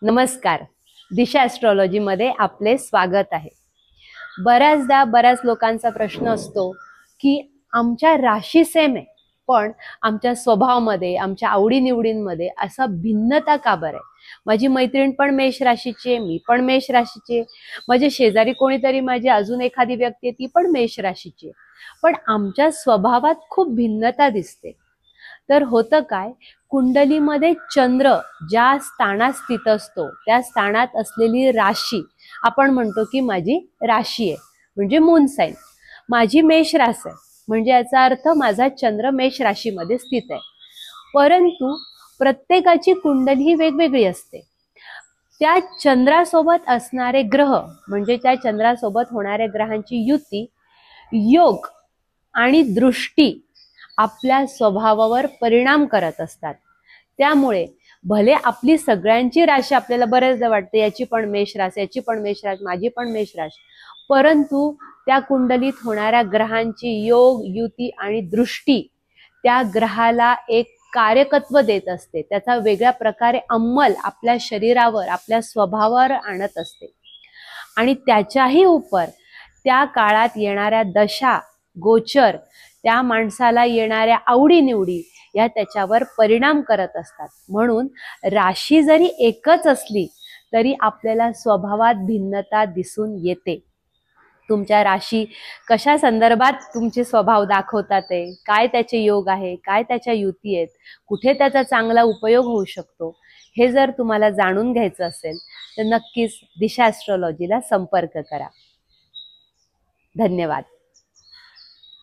नमस्कार. दिशा ॲस्ट्रॉलॉजी मध्ये आपले स्वागत आहे. बऱ्याचदा बऱ्याच लोकांचा प्रश्न असतो की आमच्या राशी सेम आहे, पण आमच्या स्वभावामध्ये, आमच्या आवडीनिवडींमध्ये असा भिन्नता का बरं आहे? माझी मैत्रीण पण मेष राशीची आहे, मी पण मेष राशीची आहे, माझे शेजारी कोणीतरी माझी अजून एखादी व्यक्ती आहे ती पण मेष राशीची आहे, पण आमच्या स्वभावात खूप भिन्नता दिसते. तर होतं काय, कुंडलीमध्ये चंद्र ज्या स्थानात स्थित असतो त्या स्थानात असलेली राशी आपण म्हणतो की माझी राशी आहे, म्हणजे मून साइन. माझी मेष राशी आहे म्हणजे याचा अर्थ माझा चंद्र मेष राशीमध्ये स्थित आहे. परंतु प्रत्येकाची कुंडली ही वेगवेगळी असते. त्या चंद्रासोबत असणारे ग्रह म्हणजे त्या चंद्रासोबत होणाऱ्या ग्रहांची युती, योग आणि दृष्टी आपल्या स्वभावावर परिणाम करत असतात. त्यामुळे भले आपली सगळ्यांची राशी आपल्याला बरेचदा वाटते याची पण मेष राशी, याची पण मेष राशी, माझी पण मेष राशी, परंतु त्या कुंडलीत होणाऱ्या ग्रहांची योग, युती आणि दृष्टी त्या ग्रहाला एक कार्यकत्व देत असते. त्याचा वेगळ्या प्रकारे अंमल आपल्या शरीरावर, आपल्या स्वभावावर आणत असते. आणि त्याच्याही उपर त्या काळात येणाऱ्या दशा, गोचर, त्या माणसाला येणाऱ्या आवडीनिवडी या त्याच्यावर परिणाम करत असतात. म्हणून राशी जरी एकच असली तरी आपल्याला स्वभावात भिन्नता दिसून येते. तुमच्या राशी कशा संदर्भात तुमचे स्वभाव दाखवतात, काय त्याचे योग आहे, काय त्याच्या युती आहेत, कुठे त्याचा चांगला उपयोग होऊ शकतो, हे जर तुम्हाला जाणून घ्यायचं असेल तर नक्कीच दिशा ॲस्ट्रॉलॉजीला संपर्क करा. धन्यवाद.